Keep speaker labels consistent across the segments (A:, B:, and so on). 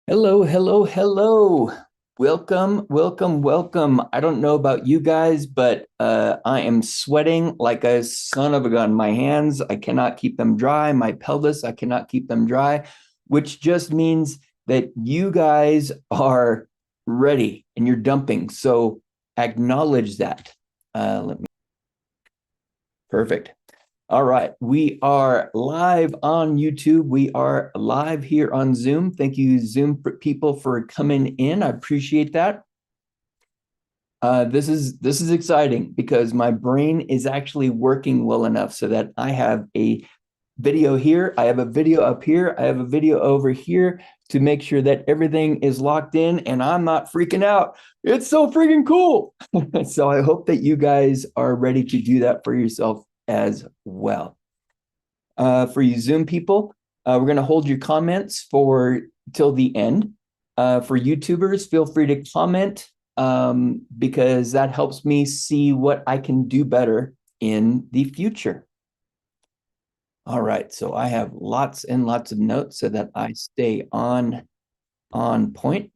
A: Hello, hello, hello. Welcome, welcome, welcome. I don't know about you guys, but I am sweating like a son of a gun. My hands, I cannot keep them dry. My pelvis, I cannot keep them dry, which just means that you guys are ready and you're dumping. So acknowledge that. Let me. Perfect. All right, we are live on YouTube. We are live here on Zoom. Thank you, Zoom people, for coming in. I appreciate that. This is exciting because my brain is actually working well enough so that I have a video here, I have a video up here, I have a video over here to make sure that everything is locked in and I'm not freaking out. It's so freaking cool. So I hope that you guys are ready to do that for yourself as well. For you Zoom people, we're going to hold your comments for till the end. For YouTubers, feel free to comment because that helps me see what I can do better in the future. All right, so I have lots and lots of notes so that I stay on point.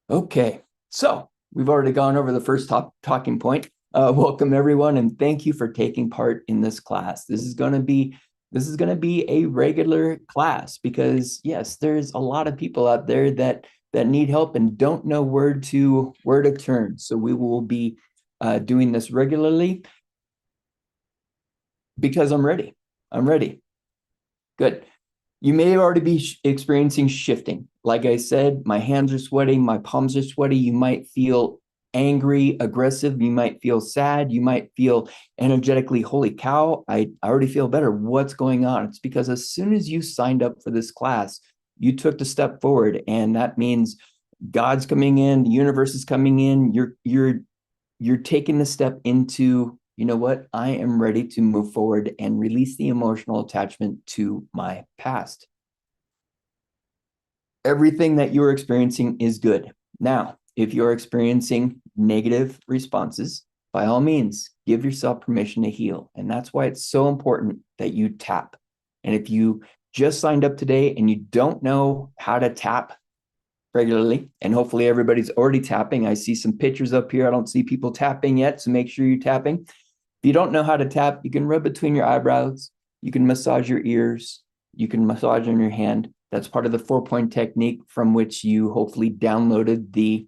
A: Okay, so we've already gone over the first talking point. Welcome everyone, and thank you for taking part in this class. This is going to be a regular class because yes, there's a lot of people out there that need help and don't know where to turn. So we will be doing this regularly because I'm ready. I'm ready. Good. You may already be experiencing shifting. Like I said, my hands are sweating, my palms are sweaty. You might feel angry, aggressive. You might feel sad. You might feel energetically, holy cow, I already feel better. What's going on? It's because as soon as you signed up for this class, you took the step forward. And that means God's coming in, the universe is coming in. You're taking the step into, you know what, I am ready to move forward and release the emotional attachment to my past. Everything that you're experiencing is good. Now, if you're experiencing negative responses, by all means, give yourself permission to heal. And that's why it's so important that you tap. And if you just signed up today and you don't know how to tap regularly, and hopefully everybody's already tapping. I see some pictures up here. I don't see people tapping yet, so make sure you're tapping. If you don't know how to tap, you can rub between your eyebrows. You can massage your ears. You can massage on your hand. That's part of the 4-point technique from which you hopefully downloaded the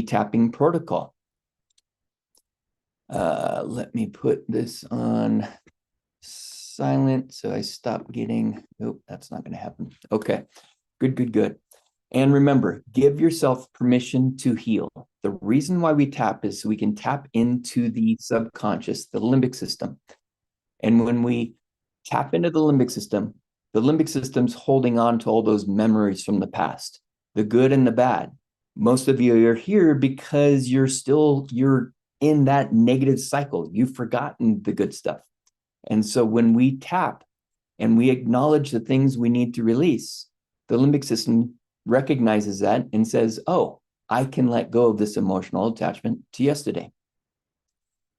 A: tapping protocol. Let me put this on silent so I stop getting, oh, that's not going to happen. Okay, good, good, good. And remember, give yourself permission to heal. The reason why we tap is so we can tap into the subconscious, the limbic system. And when we tap into the limbic system's holding on to all those memories from the past, the good and the bad. Most of you are here because you're in that negative cycle. You've forgotten the good stuff. And so when we tap and we acknowledge the things we need to release, the limbic system recognizes that and says, oh, I can let go of this emotional attachment to yesterday.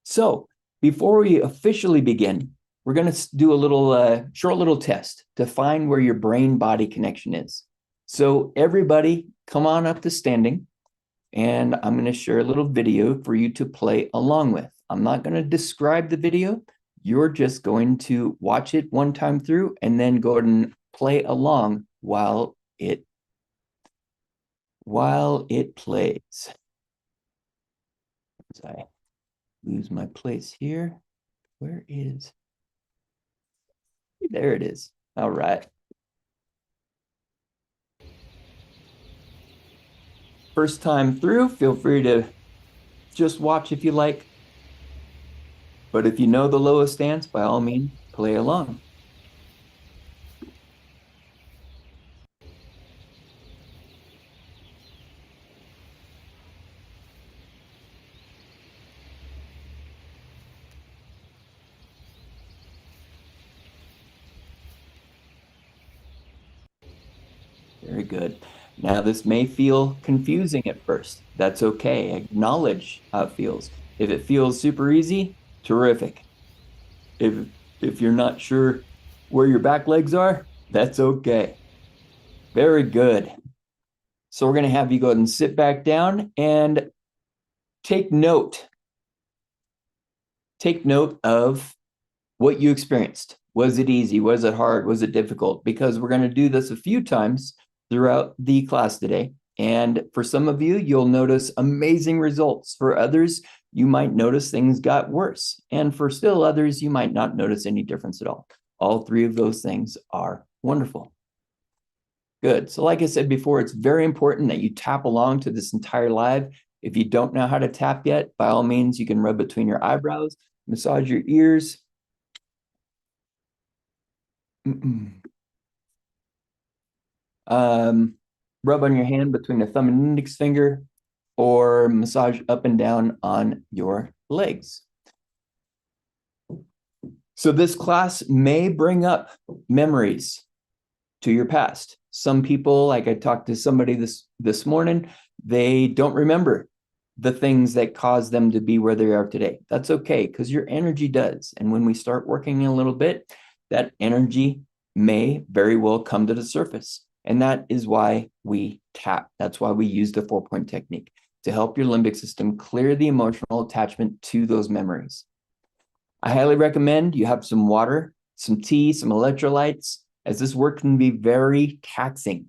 A: So before we officially begin, we're going to do a little short little test to find where your brain-body connection is. So everybody come on up to standing, and I'm going to share a little video for you to play along with. I'm not going to describe the video. You're just going to watch it one time through and then go ahead and play along while it plays. As I lose my place here. Where is? There it is. All right. First time through, feel free to just watch if you like. But if you know the lowest stance, by all means, play along. Very good. Now, this may feel confusing at first. That's okay. Acknowledge how it feels. If it feels super easy, terrific. If you're not sure where your back legs are, that's okay. Very good. So we're going to have you go ahead and sit back down and take note. Take note of what you experienced. Was it easy? Was it hard? Was it difficult? Because we're going to do this a few times throughout the class today. And for some of you, you'll notice amazing results. For others, you might notice things got worse. And for still others, you might not notice any difference at all. All three of those things are wonderful. Good. So like I said before, it's very important that you tap along to this entire live. If you don't know how to tap yet, by all means, you can rub between your eyebrows, massage your ears. Rub on your hand between the thumb and index finger, or massage up and down on your legs. So this class may bring up memories to your past. Some people, like I talked to somebody this morning, they don't remember the things that caused them to be where they are today. That's okay, because your energy does. And when we start working a little bit, that energy may very well come to the surface. And that is why we tap. That's why we use the 4-point technique, to help your limbic system clear the emotional attachment to those memories. I highly recommend you have some water, some tea, some electrolytes, as this work can be very taxing.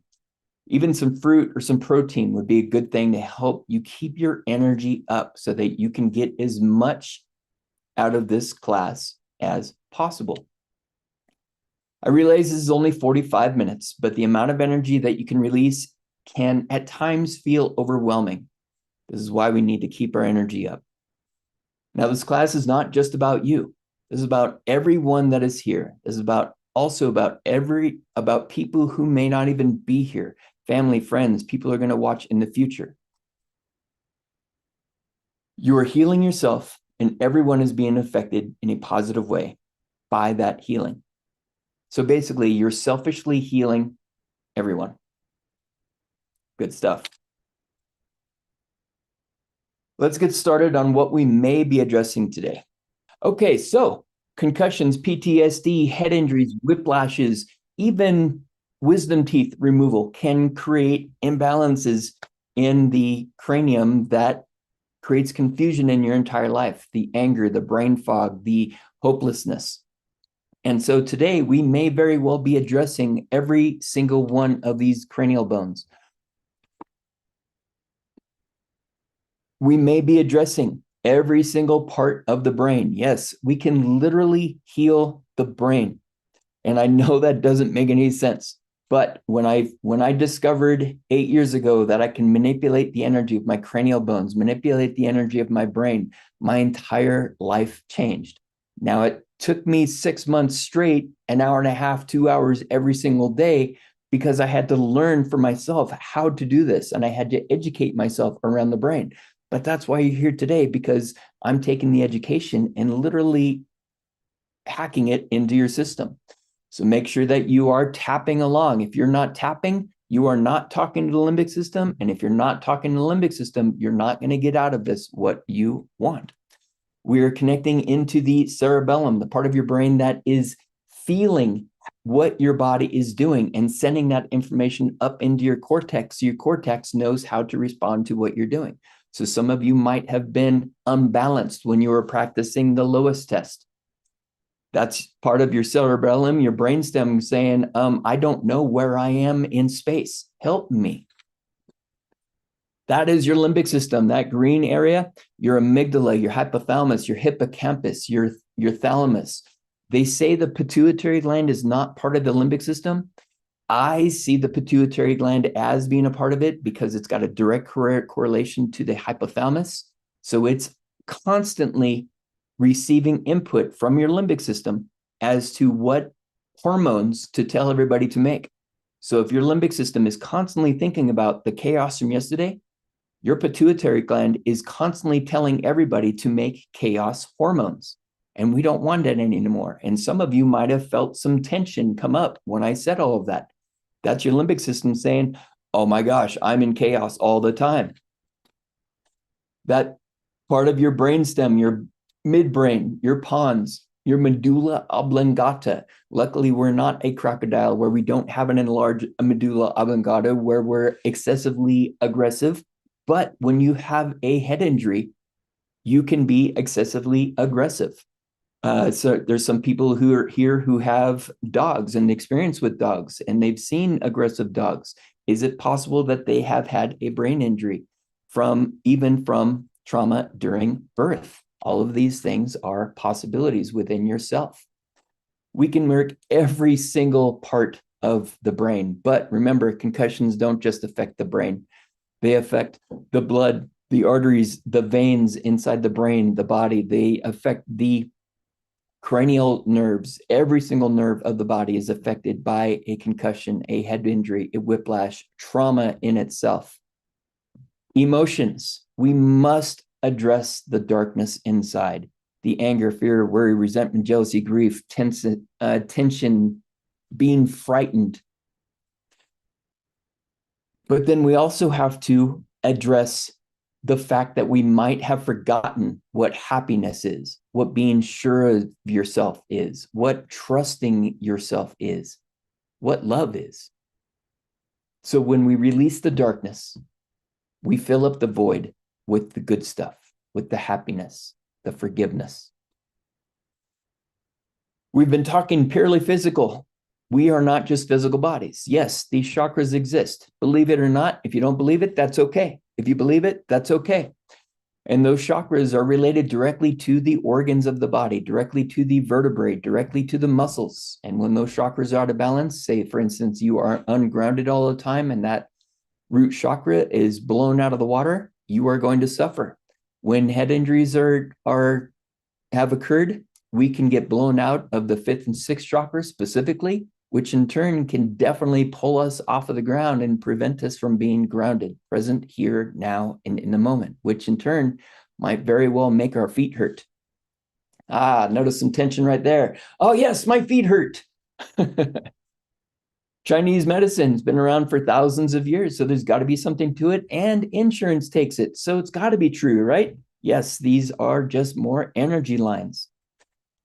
A: Even some fruit or some protein would be a good thing to help you keep your energy up so that you can get as much out of this class as possible. I realize this is only 45 minutes, but the amount of energy that you can release can at times feel overwhelming. This is why we need to keep our energy up. Now, this class is not just about you. This is about everyone that is here. This is also about people who may not even be here, family, friends, people who are going to watch in the future. You are healing yourself, and everyone is being affected in a positive way by that healing. So basically, you're selfishly healing everyone. Good stuff. Let's get started on what we may be addressing today. Okay, so concussions, PTSD, head injuries, whiplashes, even wisdom teeth removal can create imbalances in the cranium that creates confusion in your entire life, the anger, the brain fog, the hopelessness. And so today we may very well be addressing every single one of these cranial bones. We may be addressing every single part of the brain. Yes, we can literally heal the brain. And I know that doesn't make any sense. But when I discovered 8 years ago that I can manipulate the energy of my cranial bones, manipulate the energy of my brain, my entire life changed. Now, it took me 6 months straight, an hour and a half, 2 hours every single day, because I had to learn for myself how to do this. And I had to educate myself around the brain. But that's why you're here today, because I'm taking the education and literally hacking it into your system. So make sure that you are tapping along. If you're not tapping, you are not talking to the limbic system. And if you're not talking to the limbic system, you're not going to get out of this what you want. We're connecting into the cerebellum, the part of your brain that is feeling what your body is doing and sending that information up into your cortex. So your cortex knows how to respond to what you're doing. So some of you might have been unbalanced when you were practicing the Lewis test. That's part of your cerebellum, your brainstem saying, I don't know where I am in space. Help me. That is your limbic system, that green area, your amygdala, your hypothalamus, your hippocampus, your thalamus. They say the pituitary gland is not part of the limbic system. I see the pituitary gland as being a part of it because it's got a direct correlation to the hypothalamus. So it's constantly receiving input from your limbic system as to what hormones to tell everybody to make. So if your limbic system is constantly thinking about the chaos from yesterday, your pituitary gland is constantly telling everybody to make chaos hormones. And we don't want that anymore. And some of you might have felt some tension come up when I said all of that. That's your limbic system saying, oh my gosh, I'm in chaos all the time. That part of your brainstem, your midbrain, your pons, your medulla oblongata. Luckily, we're not a crocodile where we don't have an enlarged medulla oblongata where we're excessively aggressive. But when you have a head injury, you can be excessively aggressive. So there's some people who are here who have dogs and experience with dogs, and they've seen aggressive dogs. Is it possible that they have had a brain injury even from trauma during birth? All of these things are possibilities within yourself. We can mark every single part of the brain, but remember, concussions don't just affect the brain. They affect the blood, the arteries, the veins inside the brain, the body. They affect the cranial nerves. Every single nerve of the body is affected by a concussion, a head injury, a whiplash, trauma in itself. Emotions. We must address the darkness inside. The anger, fear, worry, resentment, jealousy, grief, tension, being frightened. But then we also have to address the fact that we might have forgotten what happiness is, what being sure of yourself is, what trusting yourself is, what love is. So when we release the darkness, we fill up the void with the good stuff, with the happiness, the forgiveness. We've been talking purely physical. We are not just physical bodies. Yes, these chakras exist. Believe it or not, if you don't believe it, that's okay. If you believe it, that's okay. And those chakras are related directly to the organs of the body, directly to the vertebrae, directly to the muscles. And when those chakras are out of balance, say, for instance, you are ungrounded all the time and that root chakra is blown out of the water, you are going to suffer. When head injuries have occurred, we can get blown out of the fifth and sixth chakras specifically, which in turn can definitely pull us off of the ground and prevent us from being grounded, present here, now, and in the moment, which in turn might very well make our feet hurt. Notice some tension right there. Oh yes, my feet hurt. Chinese medicine's been around for thousands of years, so there's got to be something to it, and insurance takes it, so it's got to be true, right? Yes, these are just more energy lines.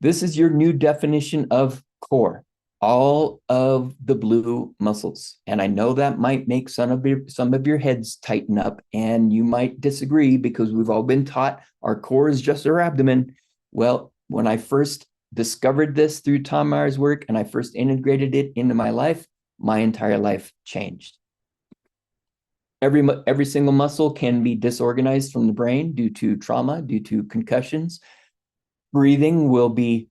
A: This is your new definition of core, all of the blue muscles. And I know that might make some of your heads tighten up, and you might disagree because we've all been taught our core is just our abdomen. Well, when I first discovered this through Tom Meyer's work and I first integrated it into my life, my entire life changed. Every single muscle can be disorganized from the brain due to trauma, due to concussions. Breathing will be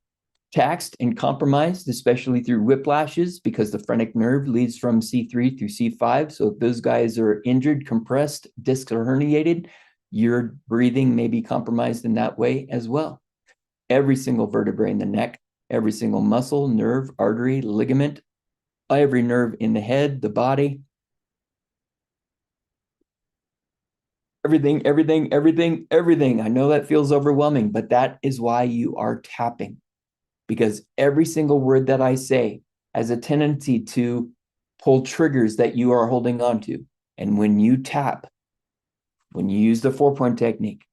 A: taxed and compromised, especially through whiplashes, because the phrenic nerve leads from C3 through C5. So if those guys are injured, compressed, discs are herniated, your breathing may be compromised in that way as well. Every single vertebrae in the neck, every single muscle, nerve, artery, ligament, every nerve in the head, the body, everything. I know that feels overwhelming, but that is why you are tapping, because every single word that I say has a tendency to pull triggers that you are holding on to. And when you tap, when you use the 4-point technique,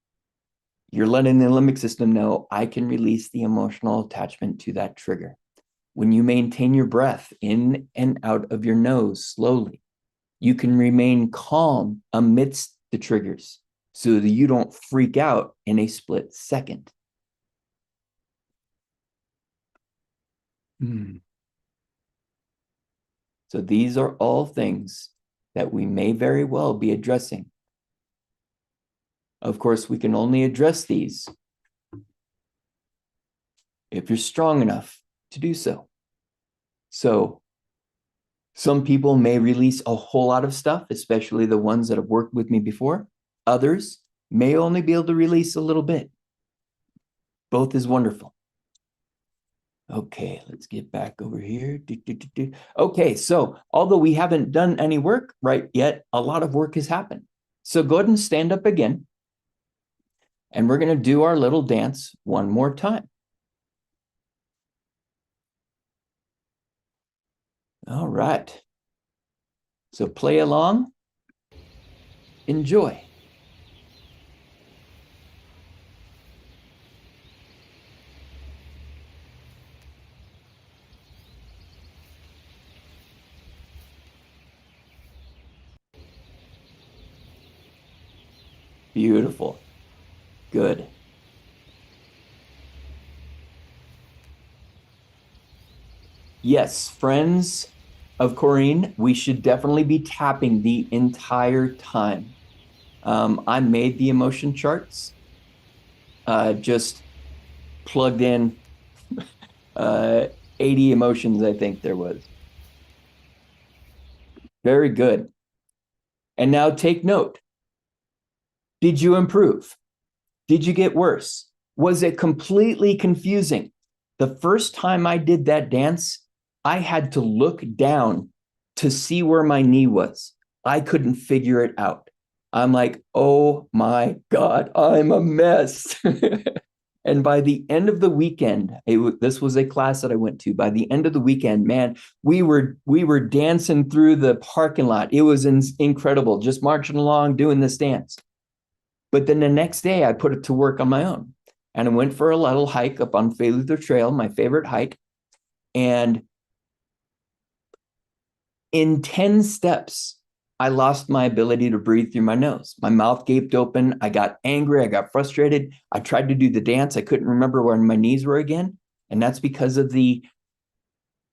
A: you're letting the limbic system know I can release the emotional attachment to that trigger. When you maintain your breath in and out of your nose slowly, you can remain calm amidst the triggers so that you don't freak out in a split second. So these are all things that we may very well be addressing. Of course, we can only address these if you're strong enough to do so. So some people may release a whole lot of stuff, especially the ones that have worked with me before. Others may only be able to release a little bit. Both is wonderful. Okay, let's get back over here. Okay, so although we haven't done any work right yet, a lot of work has happened. So go ahead and stand up again. And we're going to do our little dance one more time. All right. So play along. Enjoy. Beautiful. Good. Yes, friends of Corrine, we should definitely be tapping the entire time. I made the emotion charts, just plugged in uh, 80 emotions, I think there was. Very good. And now take note. Did you improve? Did you get worse? Was it completely confusing? The first time I did that dance, I had to look down to see where my knee was. I couldn't figure it out. I'm like, oh my God, I'm a mess. And by the end of the weekend, this was a class that I went to. By the end of the weekend, man, we were dancing through the parking lot. It was incredible, just marching along, doing this dance. But then the next day, I put it to work on my own, and I went for a little hike up on Failuther Trail, my favorite hike. And in 10 steps, I lost my ability to breathe through my nose. My mouth gaped open. I got angry. I got frustrated. I tried to do the dance. I couldn't remember where my knees were again. And that's because of the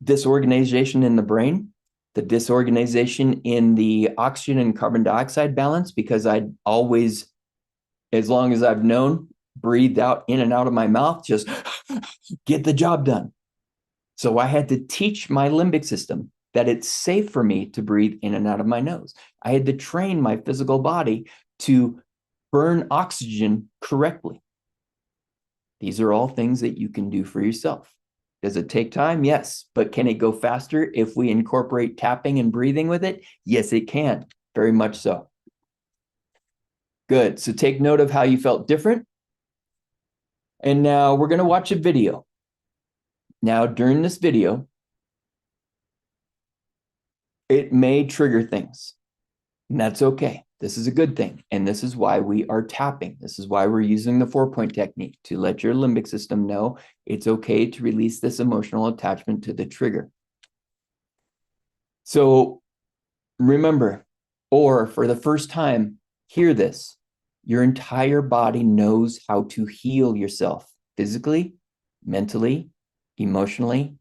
A: disorganization in the brain, the disorganization in the oxygen and carbon dioxide balance, because I'd always, as long as I've known, breathed out in and out of my mouth, just get the job done. So I had to teach my limbic system that it's safe for me to breathe in and out of my nose. I had to train my physical body to burn oxygen correctly. These are all things that you can do for yourself. Does it take time? Yes. But can it go faster if we incorporate tapping and breathing with it? Yes, it can. Very much so. Good. So take note of how you felt different. And now we're going to watch a video. Now, during this video, it may trigger things, and that's okay. This is a good thing, and this is why we are tapping. This is why we're using the 4-point technique, to let your limbic system know it's okay to release this emotional attachment to the trigger. So remember, or for the first time, hear this. Your entire body knows how to heal yourself physically, mentally, emotionally,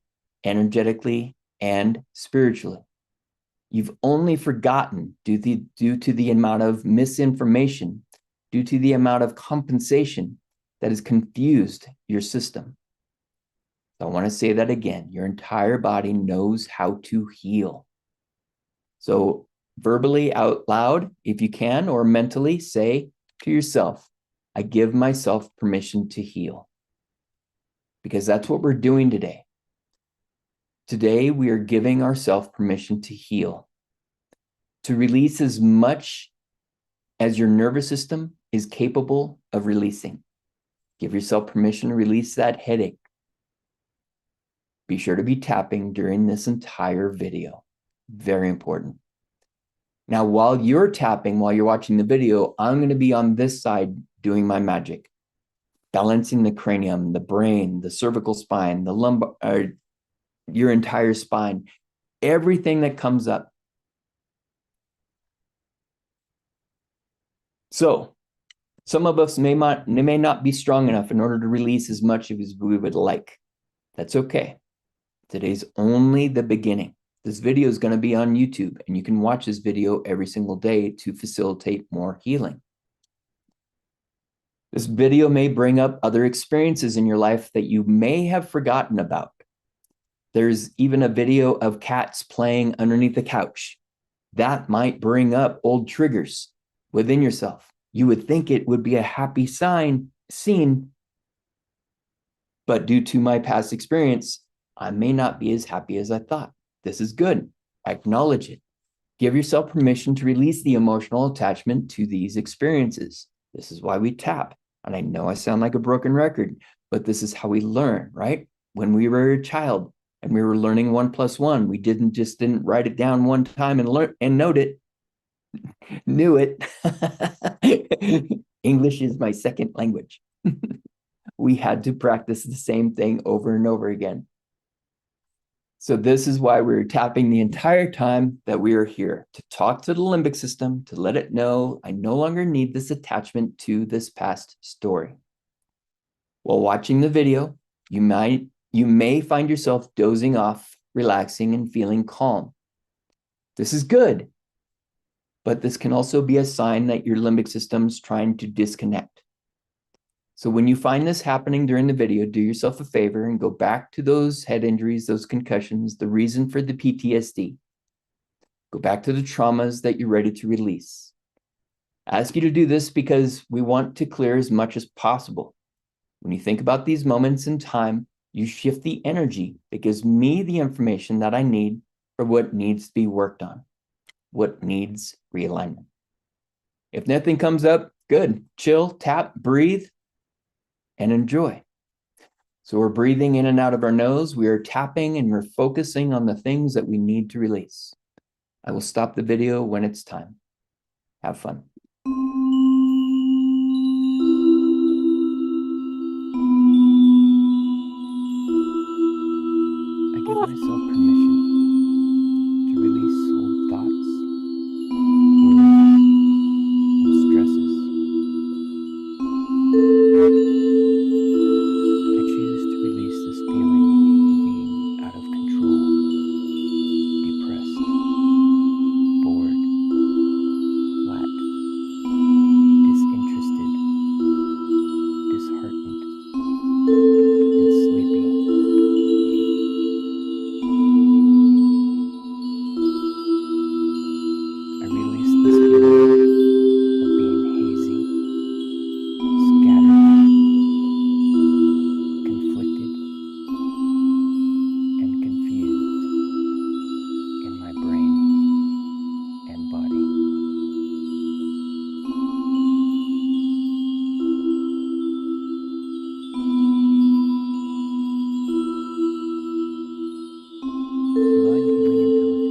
A: energetically, and spiritually. You've only forgotten due to the amount of misinformation, due to the amount of compensation that has confused your system. So I want to say that again. Your entire body knows how to heal. So verbally out loud, if you can, or mentally, say to yourself, I give myself permission to heal. Because that's what we're doing today. Today, we are giving ourselves permission to heal, to release as much as your nervous system is capable of releasing. Give yourself permission to release that headache. Be sure to be tapping during this entire video. Very important. Now, while you're tapping, while you're watching the video, I'm going to be on this side doing my magic, balancing the cranium, the brain, the cervical spine, the lumbar, your entire spine, everything that comes up. So some of us may not be strong enough in order to release as much as we would like. That's okay. Today's only the beginning. This video is going to be on YouTube, and you can watch this video every single day to facilitate more healing. This video may bring up other experiences in your life that you may have forgotten about. There's even a video of cats playing underneath the couch. That might bring up old triggers within yourself. You would think it would be a happy scene, but due to my past experience, I may not be as happy as I thought. This is good. Acknowledge it. Give yourself permission to release the emotional attachment to these experiences. This is why we tap. And I know I sound like a broken record, but this is how we learn, right? When we were a child and we were learning 1 + 1, we didn't write it down one time and note it. Knew it. English is my second language. We had to practice the same thing over and over again. So this is why we're tapping the entire time that we are here, to talk to the limbic system, to let it know I no longer need this attachment to this past story. While watching the video, you may find yourself dozing off, relaxing, and feeling calm. This is good, but this can also be a sign that your limbic system's trying to disconnect. So when you find this happening during the video, do yourself a favor and go back to those head injuries, those concussions, the reason for the PTSD. Go back to the traumas that you're ready to release. I ask you to do this because we want to clear as much as possible. When you think about these moments in time, you shift the energy that gives me the information that I need for what needs to be worked on, what needs realignment. If nothing comes up, good. Chill, tap, breathe, and enjoy. So we're breathing in and out of our nose, we are tapping, and we're focusing on the things that we need to release. I will stop the video when it's time. Have fun. I give myself permission to release old thoughts, worries, and stresses. I choose to release this feeling of being out of control, depressed, bored, flat, disinterested, disheartened, and sleepy. I release this feeling of being hazy, scattered, conflicted, and confused in my brain and body. Divine Healing Intelligence,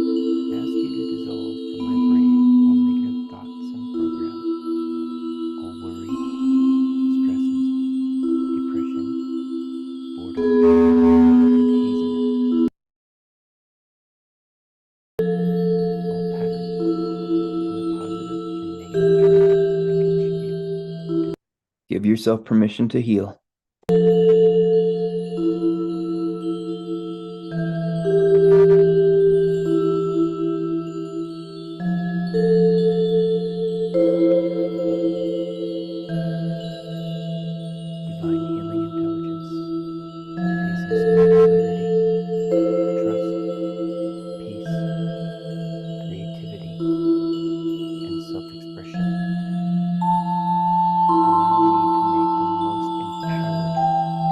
A: I ask you to dissolve from my brain all negative thoughts and programs, all worry, stresses, depression, boredom, and haziness, all patterns in the positive and negative traits that contribute. Give yourself permission to heal. Divine Healing Intelligence, please instill clarity, trust, peace, creativity, and self-expression. Allow me to make the most empowered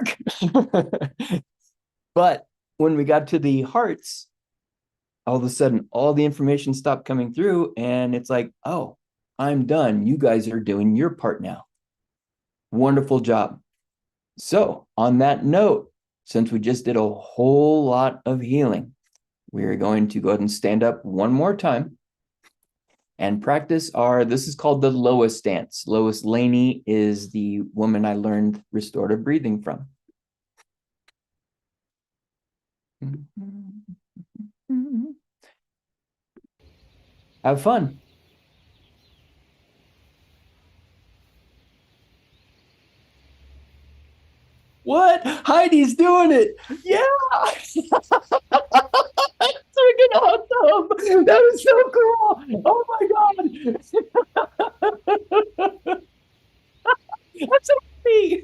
A: work. But when we got to the hearts, all of a sudden, all the information stopped coming through. And it's like, oh, I'm done. You guys are doing your part now. Wonderful job. So on that note, since we just did a whole lot of healing, we're going to go ahead and stand up one more time and practice this is called the Lois dance. Lois Laney is the woman I learned restorative breathing from. Have fun. What? Heidi's doing it. Yeah. Freaking awesome. That was so cool. Oh my God. I'm so happy.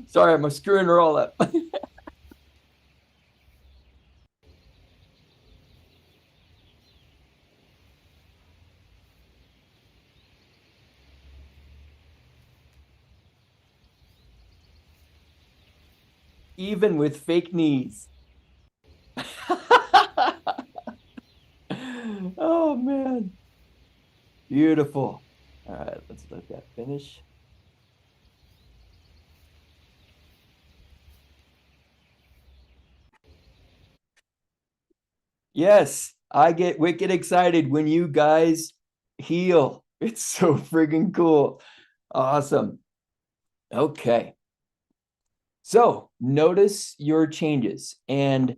A: Sorry, I'm screwing her all up. Even with fake knees. Oh man. Beautiful. All right, let's let that finish. Yes, I get wicked excited when you guys heal. It's so friggin' cool. Awesome. Okay. So notice your changes, and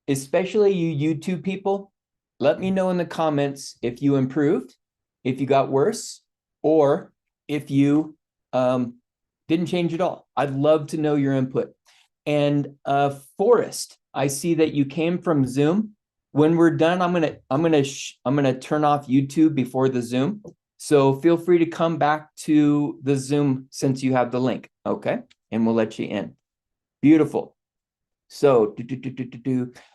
A: especially you YouTube people, let me know in the comments if you improved, if you got worse, or if you didn't change at all. I'd love to know your input. And Forrest, I see that you came from Zoom. When we're done, I'm gonna turn off YouTube before the Zoom. So feel free to come back to the Zoom since you have the link, okay? And we'll let you in. Beautiful. So,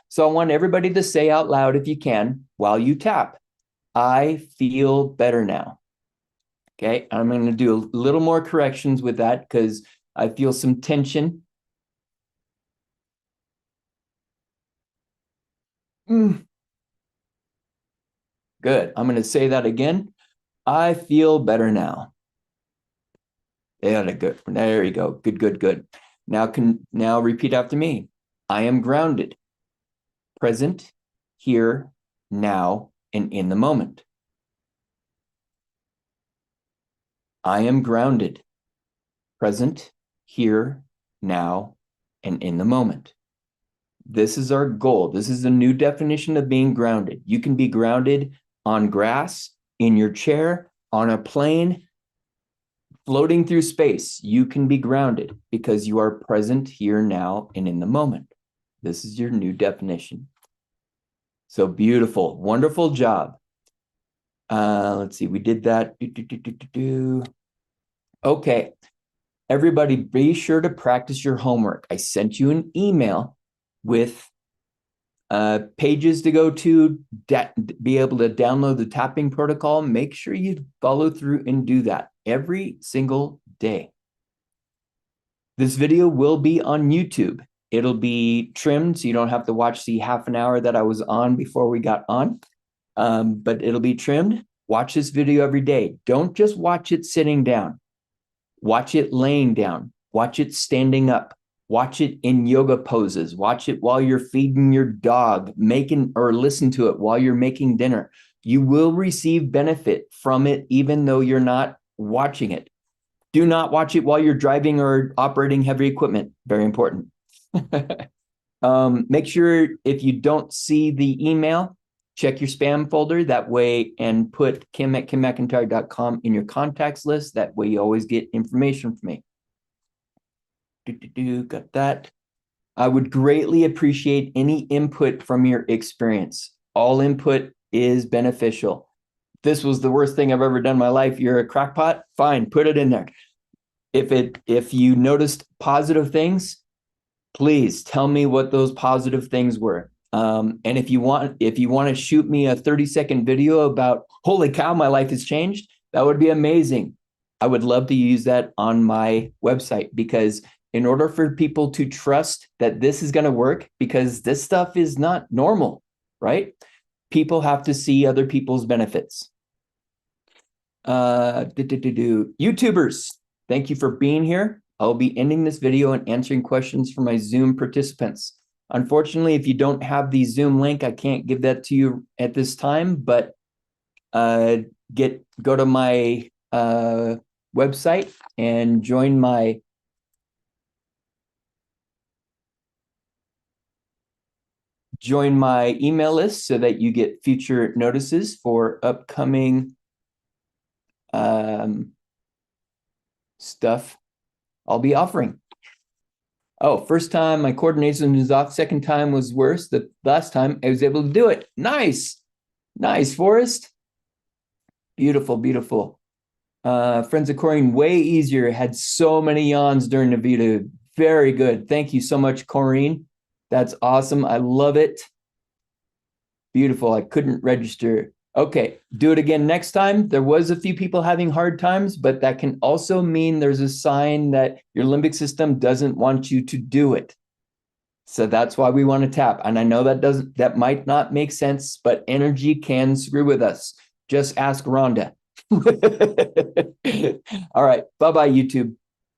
A: so I want everybody to say out loud, if you can, while you tap, I feel better now. Okay, I'm going to do a little more corrections with that because I feel some tension. Good. I'm going to say that again. I feel better now. Yeah, good. There you go. Good, good, good. Now repeat after me. I am grounded, present, here, now, and in the moment. I am grounded, present, here, now, and in the moment. This is our goal. This is the new definition of being grounded. You can be grounded on grass, in your chair, on a plane, floating through space. You can be grounded because you are present here, now, and in the moment. This is your new definition. So beautiful, wonderful job. Let's see, we did that. Okay, everybody be sure to practice your homework. I sent you an email with pages to go to, be able to download the tapping protocol. Make sure you follow through and do that every single day. This video will be on YouTube. It'll be trimmed so you don't have to watch the half an hour that I was on before we got on, but it'll be trimmed. Watch this video every day. Don't just watch it sitting down. Watch it laying down. Watch it standing up. Watch it in yoga poses. Watch it while you're feeding your dog, or listen to it while you're making dinner. You will receive benefit from it even though you're not watching it. Do not watch it while you're driving or operating heavy equipment. Very important. Make sure if you don't see the email, check your spam folder that way and put kim@kimmcintyre.com in your contacts list. That way you always get information from me. Got that. I would greatly appreciate any input from your experience. All input is beneficial. This was the worst thing I've ever done in my life. You're a crackpot? Fine, put it in there. If you noticed positive things, please tell me what those positive things were. And if you want to shoot me a 30-second video about, holy cow, my life has changed, that would be amazing. I would love to use that on my website, because in order for people to trust that this is going to work, because this stuff is not normal, right? People have to see other people's benefits. YouTubers, thank you for being here. I'll be ending this video and answering questions from my Zoom participants. Unfortunately, if you don't have the Zoom link, I can't give that to you at this time, but go to my website and join my email list so that you get future notices for upcoming stuff I'll be offering. Oh, first time my coordination was off. Second time was worse. The last time I was able to do it. Nice. Nice, Forrest. Beautiful, beautiful. Friends of Corinne, way easier. Had so many yawns during the video. Very good. Thank you so much, Corinne. That's awesome. I love it. Beautiful. I couldn't register. Okay, do it again next time. There was a few people having hard times, but that can also mean there's a sign that your limbic system doesn't want you to do it. So that's why we want to tap. And I know that might not make sense, but energy can screw with us. Just ask Rhonda. All right. Bye-bye, YouTube.